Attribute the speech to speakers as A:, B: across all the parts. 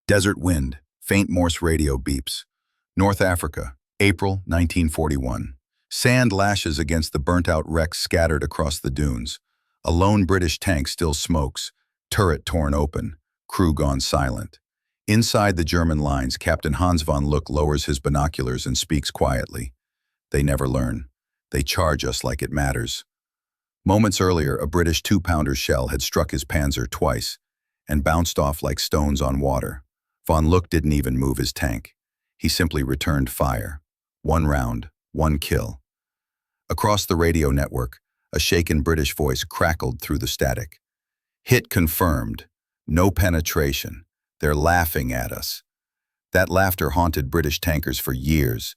A: Desert wind, faint Morse radio beeps. North Africa, April 1941. Sand lashes against the burnt-out wrecks scattered across the dunes. A lone British tank still smokes, turret torn open, crew gone silent. Inside the German lines, Captain Hans von Luck lowers his binoculars and speaks quietly. They never learn. They charge us like it matters. Moments earlier, a British 2-pounder shell had struck his Panzer twice and bounced off like stones on water. Von Luck didn't even move his tank. He simply returned fire. 1 round, 1 kill. Across the radio network, a shaken British voice crackled through the static. Hit confirmed. No penetration. They're laughing at us. That laughter haunted British tankers for years,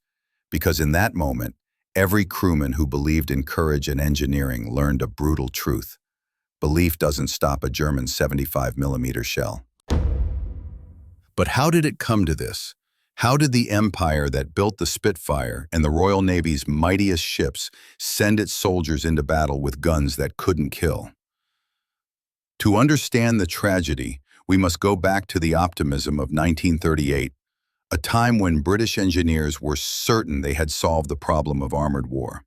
A: because in that moment, every crewman who believed in courage and engineering learned a brutal truth. Belief doesn't stop a German 75mm shell. But how did it come to this? How did the empire that built the Spitfire and the Royal Navy's mightiest ships send its soldiers into battle with guns that couldn't kill? To understand the tragedy, we must go back to the optimism of 1938, a time when British engineers were certain they had solved the problem of armored war.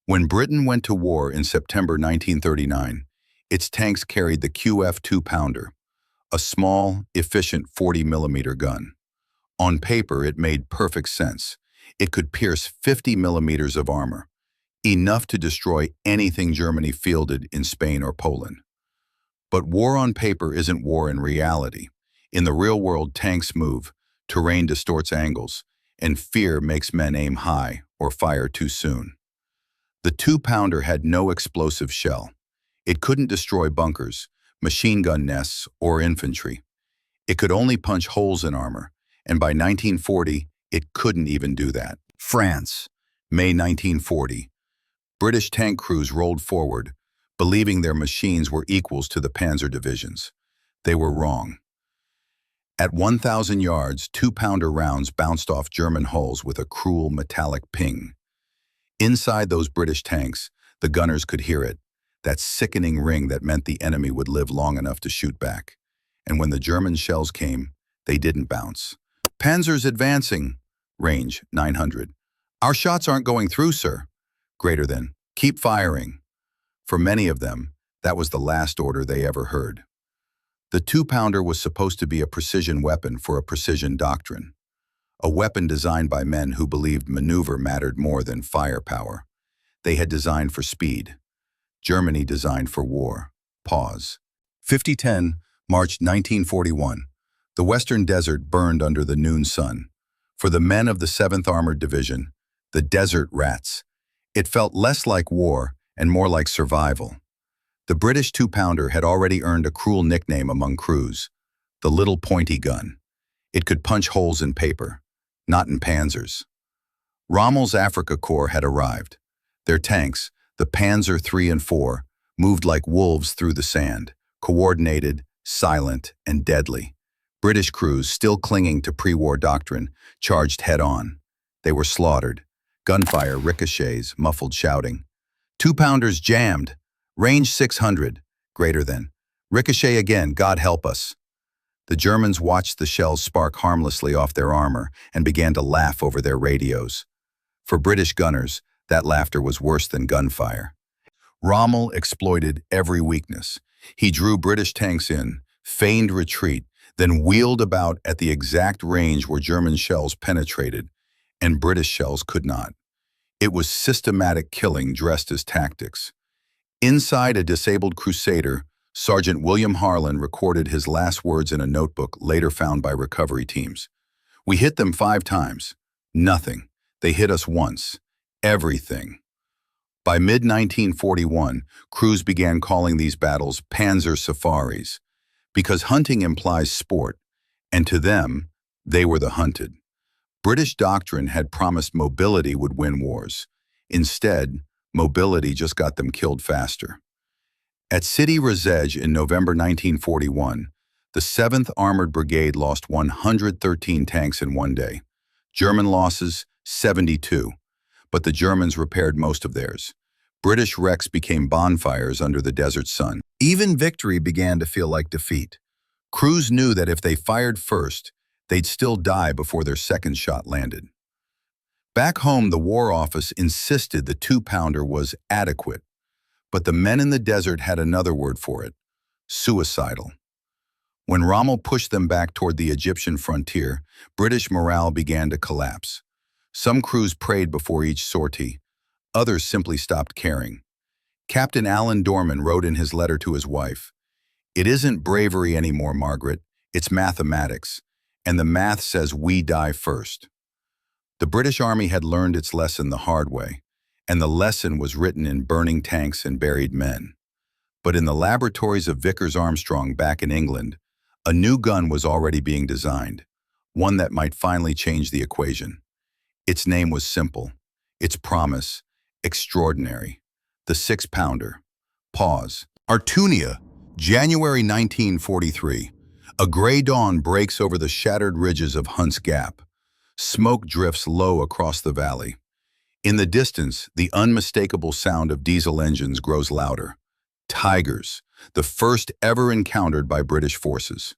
A: When Britain went to war in September 1939, its tanks carried the QF 2-pounder, a small, efficient 40mm gun. On paper, it made perfect sense. It could pierce 50mm of armor, enough to destroy anything Germany fielded in Spain or Poland. But war on paper isn't war in reality. In the real world, tanks move, terrain distorts angles, and fear makes men aim high or fire too soon. The 2-pounder had no explosive shell. It couldn't destroy bunkers, machine gun nests, or infantry. It could only punch holes in armor, and by 1940, it couldn't even do that. France, May 1940. British tank crews rolled forward, believing their machines were equals to the Panzer divisions. They were wrong. At 1,000 yards, 2-pounder rounds bounced off German hulls with a cruel metallic ping. Inside those British tanks, the gunners could hear it, that sickening ring that meant the enemy would live long enough to shoot back. And when the German shells came, they didn't bounce. Panzer's advancing. Range, 900. Our shots aren't going through, sir. Greater than, keep firing. For many of them, that was the last order they ever heard. The 2-pounder was supposed to be a precision weapon for a precision doctrine. A weapon designed by men who believed maneuver mattered more than firepower. They had designed for speed. Germany designed for war. Pause. 5010, March 1941. The Western Desert burned under the noon sun. For the men of the 7th Armored Division, the desert rats, it felt less like war and more like survival. The British 2-pounder had already earned a cruel nickname among crews, the little pointy gun. It could punch holes in paper, not in panzers. Rommel's Africa Corps had arrived. Their tanks, the Panzer III and IV, moved like wolves through the sand, coordinated, silent, and deadly. British crews, still clinging to pre-war doctrine, charged head-on. They were slaughtered. Gunfire, ricochets, muffled shouting. 2-pounders jammed. Range 600. Greater than. Ricochet again, God help us. The Germans watched the shells spark harmlessly off their armor and began to laugh over their radios. For British gunners, that laughter was worse than gunfire. Rommel exploited every weakness. He drew British tanks in, feigned retreat, then wheeled about at the exact range where German shells penetrated, and British shells could not. It was systematic killing dressed as tactics. Inside a disabled crusader, Sergeant William Harlan recorded his last words in a notebook later found by recovery teams. We hit them 5 times. Nothing. They hit us once. Everything. By mid-1941, crews began calling these battles Panzer safaris, because hunting implies sport, and to them, they were the hunted. British doctrine had promised mobility would win wars. Instead, mobility just got them killed faster. At Sidi Rezej in November 1941, the 7th Armored Brigade lost 113 tanks in one day. German losses, 72, but the Germans repaired most of theirs. British wrecks became bonfires under the desert sun. Even victory began to feel like defeat. Crews knew that if they fired first, they'd still die before their second shot landed. Back home, the War Office insisted the 2-pounder was adequate, but the men in the desert had another word for it: suicidal. When Rommel pushed them back toward the Egyptian frontier, British morale began to collapse. Some crews prayed before each sortie, others simply stopped caring. Captain Alan Dorman wrote in his letter to his wife, "It isn't bravery anymore, Margaret, it's mathematics, and the math says we die first." The British Army had learned its lesson the hard way, and the lesson was written in burning tanks and buried men. But in the laboratories of Vickers Armstrong back in England, a new gun was already being designed, one that might finally change the equation. Its name was simple, its promise extraordinary: the 6-pounder. Pause. Artunia, January 1943. A gray dawn breaks over the shattered ridges of Hunt's Gap. Smoke drifts low across the valley. In the distance, the unmistakable sound of diesel engines grows louder. Tigers, the first ever encountered by British forces.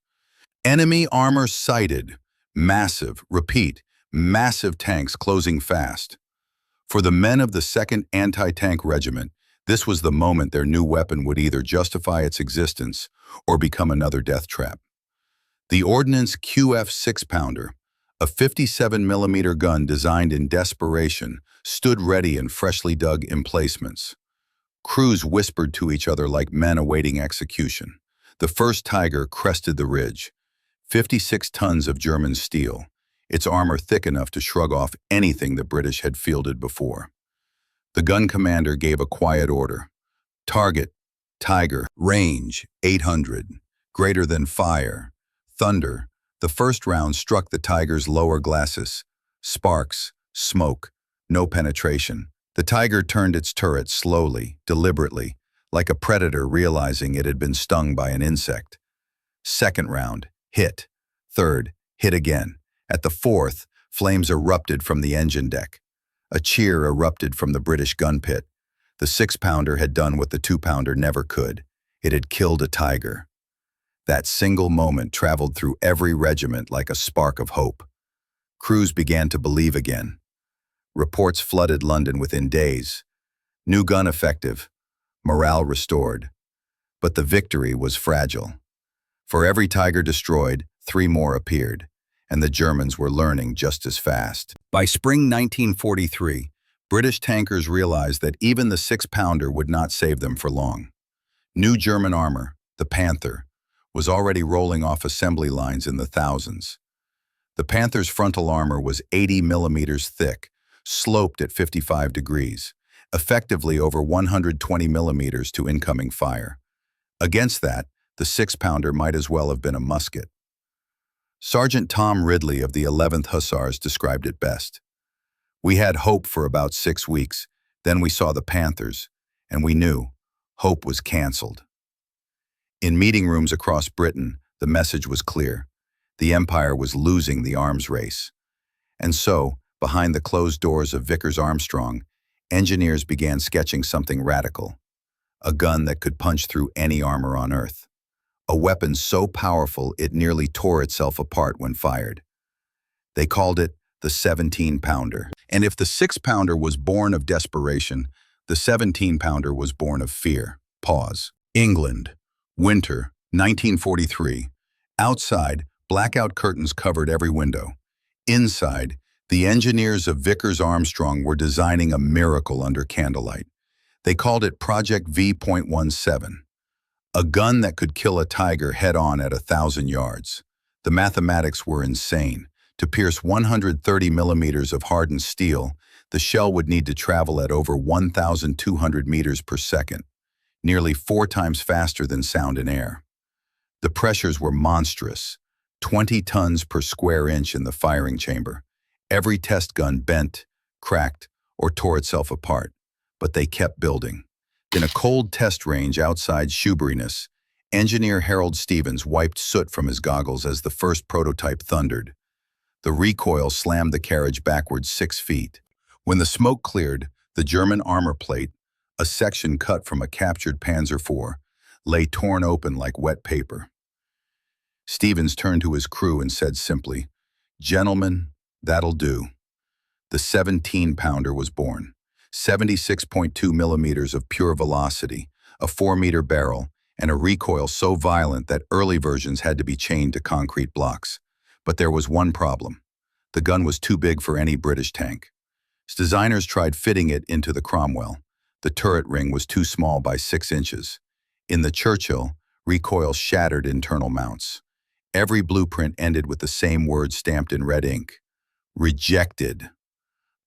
A: Enemy armor sighted. Massive, repeat, massive tanks closing fast. For the men of the 2nd Anti-Tank Regiment, this was the moment their new weapon would either justify its existence or become another death trap. The Ordnance QF 6-pounder, a 57mm gun designed in desperation, stood ready in freshly dug emplacements. Crews whispered to each other like men awaiting execution. The first Tiger crested the ridge. 56 tons of German steel, its armor thick enough to shrug off anything the British had fielded before. The gun commander gave a quiet order. Target, Tiger, range, 800, greater than fire. Thunder. The first round struck the Tiger's lower glacis. Sparks, smoke, no penetration. The Tiger turned its turret slowly, deliberately, like a predator realizing it had been stung by an insect. Second round, hit. Third, hit again. At the fourth, flames erupted from the engine deck. A cheer erupted from the British gun pit. The 6-pounder had done what the 2-pounder never could. It had killed a Tiger. That single moment traveled through every regiment like a spark of hope. Crews began to believe again. Reports flooded London within days. New gun effective, morale restored. But the victory was fragile. For every Tiger destroyed, 3 more appeared, and the Germans were learning just as fast. By spring 1943, British tankers realized that even the 6-pounder would not save them for long. New German armor, the Panther, was already rolling off assembly lines in the thousands. The Panther's frontal armor was 80 millimeters thick, sloped at 55 degrees, effectively over 120 millimeters to incoming fire. Against that, the 6-pounder might as well have been a musket. Sergeant Tom Ridley of the 11th Hussars described it best. "We had hope for about 6 weeks, then we saw the Panthers, and we knew hope was canceled." In meeting rooms across Britain, the message was clear. The Empire was losing the arms race. And so, behind the closed doors of Vickers Armstrong, engineers began sketching something radical. A gun that could punch through any armor on Earth. A weapon so powerful it nearly tore itself apart when fired. They called it the 17-pounder. And if the 6-pounder was born of desperation, the 17-pounder was born of fear. Pause. England. Winter, 1943. Outside, blackout curtains covered every window. Inside, the engineers of Vickers Armstrong were designing a miracle under candlelight. They called it Project V.17, a gun that could kill a Tiger head-on at 1,000 yards. The mathematics were insane. To pierce 130 millimeters of hardened steel, the shell would need to travel at over 1,200 meters per second, nearly 4 times faster than sound in air. The pressures were monstrous, 20 tons per square inch in the firing chamber. Every test gun bent, cracked, or tore itself apart, but they kept building. In a cold test range outside Shoeburyness, engineer Harold Stevens wiped soot from his goggles as the first prototype thundered. The recoil slammed the carriage backwards 6 feet. When the smoke cleared, the German armor plate, a section cut from a captured Panzer IV, lay torn open like wet paper. Stevens turned to his crew and said simply, "Gentlemen, that'll do." The 17-pounder was born. 76.2 millimeters of pure velocity, a 4-meter barrel, and a recoil so violent that early versions had to be chained to concrete blocks. But there was one problem. The gun was too big for any British tank. Designers tried fitting it into the Cromwell. The turret ring was too small by 6 inches. In the Churchill, recoil shattered internal mounts. Every blueprint ended with the same word stamped in red ink: rejected.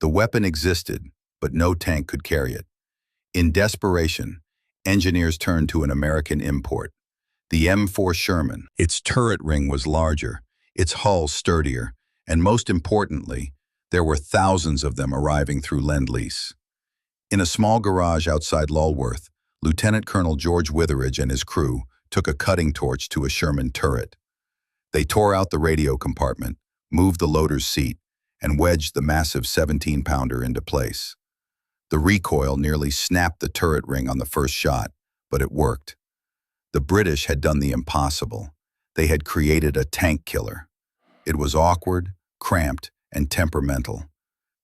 A: The weapon existed, but no tank could carry it. In desperation, engineers turned to an American import, the M4 Sherman. Its turret ring was larger, its hull sturdier, and most importantly, there were thousands of them arriving through Lend-Lease. In a small garage outside Lulworth, Lieutenant Colonel George Witheridge and his crew took a cutting torch to a Sherman turret. They tore out the radio compartment, moved the loader's seat, and wedged the massive 17-pounder into place. The recoil nearly snapped the turret ring on the first shot, but it worked. The British had done the impossible. They had created a tank killer. It was awkward, cramped, and temperamental,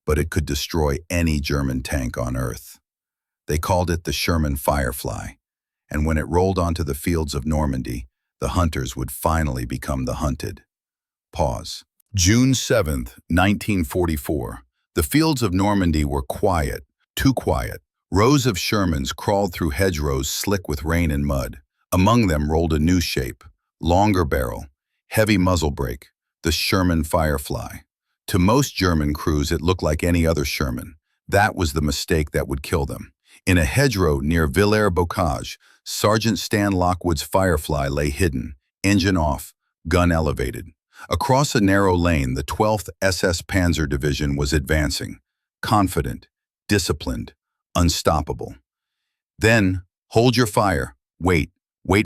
A: but it could destroy any German tank on Earth. They called it the Sherman Firefly, and when it rolled onto the fields of Normandy, the hunters would finally become the hunted. Pause. June 7th, 1944. The fields of Normandy were quiet, too quiet. Rows of Shermans crawled through hedgerows slick with rain and mud. Among them rolled a new shape, longer barrel, heavy muzzle brake, the Sherman Firefly. To most German crews, it looked like any other Sherman. That was the mistake that would kill them. In a hedgerow near Villers-Bocage, Sergeant Stan Lockwood's Firefly lay hidden, engine off, gun elevated. Across a narrow lane, the 12th SS Panzer Division was advancing, confident, disciplined, unstoppable. Then, "Hold your fire. Wait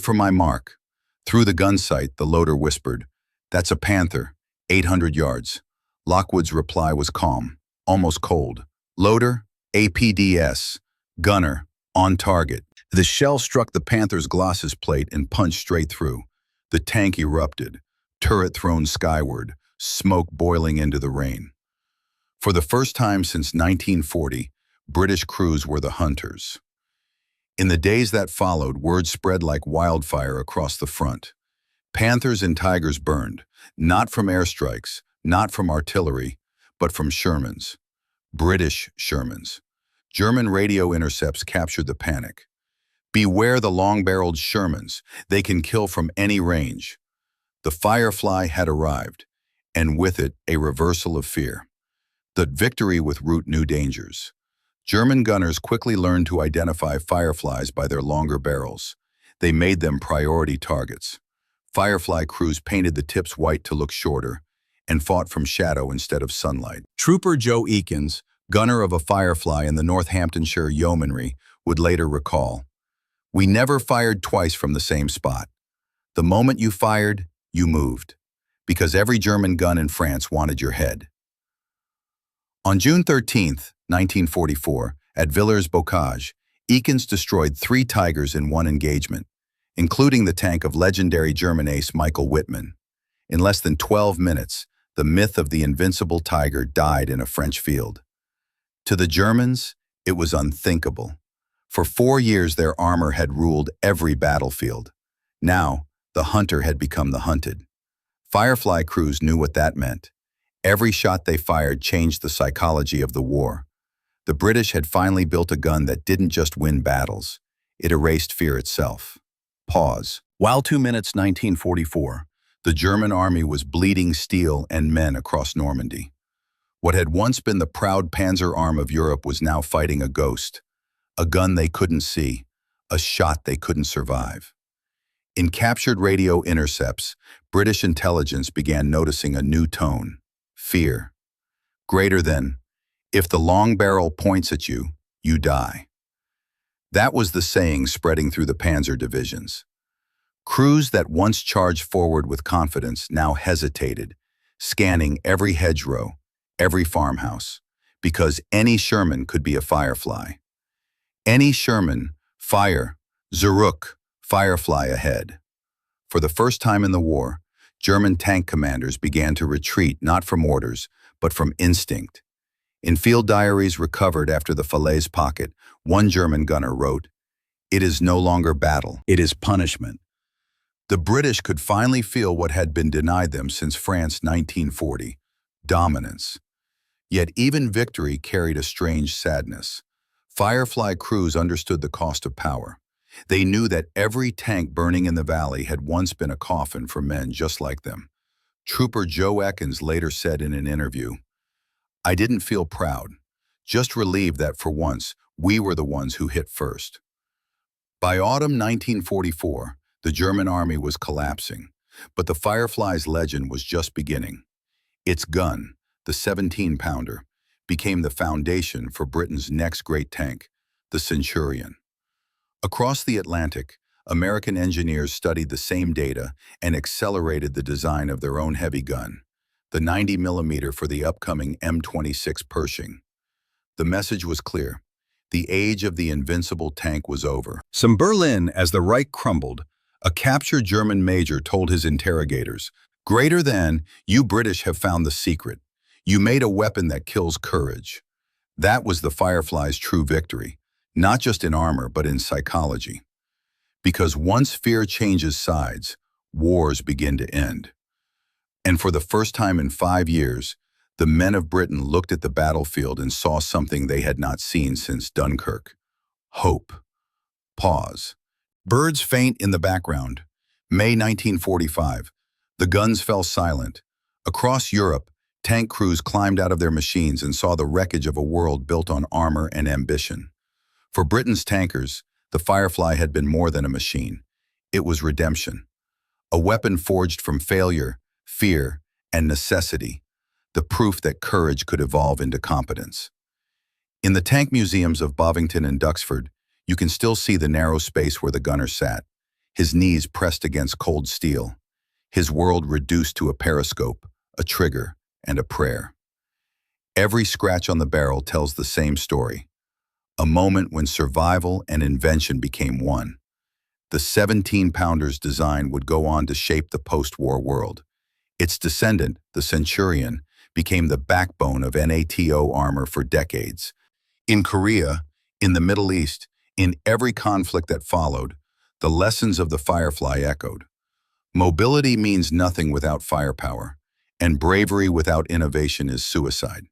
A: for my mark." Through the gun sight, the loader whispered, "That's a Panther, 800 yards. Lockwood's reply was calm, almost cold. "Loader, APDS. Gunner, on target." The shell struck the Panther's glosses plate and punched straight through. The tank erupted, turret thrown skyward, smoke boiling into the rain. For the first time since 1940, British crews were the hunters. In the days that followed, word spread like wildfire across the front. Panthers and Tigers burned, not from airstrikes, not from artillery, but from Shermans. British Shermans. German radio intercepts captured the panic. "Beware the long-barreled Shermans. They can kill from any range." The Firefly had arrived, and with it a reversal of fear. The victory with root new dangers. German gunners quickly learned to identify Fireflies by their longer barrels. They made them priority targets. Firefly crews painted the tips white to look shorter, and fought from shadow instead of sunlight. Trooper Joe Eakins, gunner of a Firefly in the Northamptonshire Yeomanry, would later recall, "We never fired twice from the same spot. The moment you fired, you moved, because every German gun in France wanted your head." On June 13th, 1944, at Villers-Bocage, Eakins destroyed 3 Tigers in one engagement, including the tank of legendary German ace Michael Wittmann. In less than 12 minutes, the myth of the invincible Tiger died in a French field. To the Germans, it was unthinkable. For 4 years, their armor had ruled every battlefield. Now, the hunter had become the hunted. Firefly crews knew what that meant. Every shot they fired changed the psychology of the war. The British had finally built a gun that didn't just win battles. It erased fear itself. Pause. While 2 minutes 1944, the German army was bleeding steel and men across Normandy. What had once been the proud Panzer arm of Europe was now fighting a ghost, a gun they couldn't see, a shot they couldn't survive. In captured radio intercepts, British intelligence began noticing a new tone: fear. Greater than, "If the long barrel points at you, you die." That was the saying spreading through the Panzer divisions. Crews that once charged forward with confidence now hesitated, scanning every hedgerow, every farmhouse, because any Sherman could be a Firefly. Any Sherman, fire, Zurück, Firefly ahead. For the first time in the war, German tank commanders began to retreat not from orders, but from instinct. In field diaries recovered after the Falaise pocket, one German gunner wrote, "It is no longer battle, it is punishment." The British could finally feel what had been denied them since France 1940, dominance. Yet even victory carried a strange sadness. Firefly crews understood the cost of power. They knew that every tank burning in the valley had once been a coffin for men just like them. Trooper Joe Ekins later said in an interview, "I didn't feel proud, just relieved that for once, we were the ones who hit first." By autumn 1944, the German army was collapsing, but the Firefly's legend was just beginning. Its gun, the 17-pounder, became the foundation for Britain's next great tank, the Centurion. Across the Atlantic, American engineers studied the same data and accelerated the design of their own heavy gun, the 90mm for the upcoming M26 Pershing. The message was clear. The age of the invincible tank was over. Some Berlin, as the Reich crumbled, a captured German major told his interrogators, "Greater than, you British have found the secret. You made a weapon that kills courage." That was the Firefly's true victory, not just in armor, but in psychology. Because once fear changes sides, wars begin to end. And for the first time in 5 years, the men of Britain looked at the battlefield and saw something they had not seen since Dunkirk. Hope. Pause. Birds faint in the background. May 1945. The guns fell silent. Across Europe, tank crews climbed out of their machines and saw the wreckage of a world built on armor and ambition. For Britain's tankers, the Firefly had been more than a machine. It was redemption. A weapon forged from failure, fear, and necessity. The proof that courage could evolve into competence. In the tank museums of Bovington and Duxford, you can still see the narrow space where the gunner sat, his knees pressed against cold steel, his world reduced to a periscope, a trigger, and a prayer. Every scratch on the barrel tells the same story, a moment when survival and invention became one. The 17-pounder's design would go on to shape the post-war world. Its descendant, the Centurion, became the backbone of NATO armor for decades. In Korea, in the Middle East, in every conflict that followed, the lessons of the Firefly echoed. Mobility means nothing without firepower, and bravery without innovation is suicide.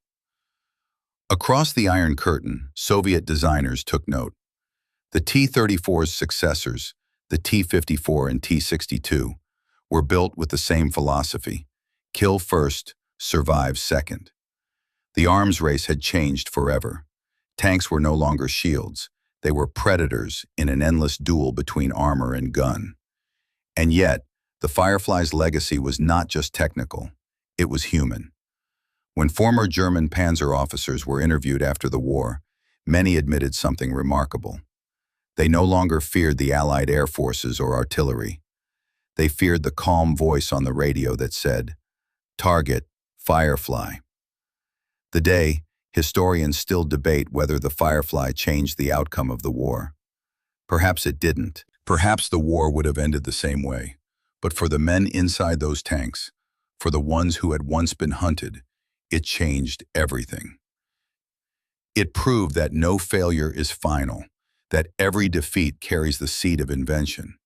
A: Across the Iron Curtain, Soviet designers took note. The T-34's successors, the T-54 and T-62, were built with the same philosophy: kill first, survive second. The arms race had changed forever. Tanks were no longer shields. They were predators in an endless duel between armor and gun. And yet, the Firefly's legacy was not just technical, it was human. When former German Panzer officers were interviewed after the war, many admitted something remarkable. They no longer feared the Allied air forces or artillery. They feared the calm voice on the radio that said, "Target, Firefly." Today, historians still debate whether the Firefly changed the outcome of the war. Perhaps it didn't. Perhaps the war would have ended the same way. But for the men inside those tanks, for the ones who had once been hunted, it changed everything. It proved that no failure is final, that every defeat carries the seed of invention,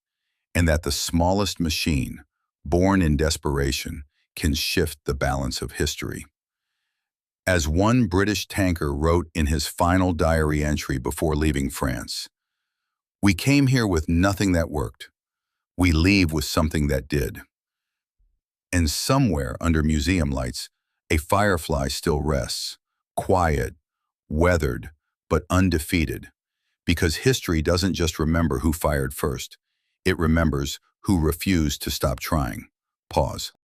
A: and that the smallest machine, born in desperation, can shift the balance of history. As one British tanker wrote in his final diary entry before leaving France, "We came here with nothing that worked. We leave with something that did." And somewhere under museum lights, a Firefly still rests, quiet, weathered, but undefeated. Because history doesn't just remember who fired first. It remembers who refused to stop trying. Pause.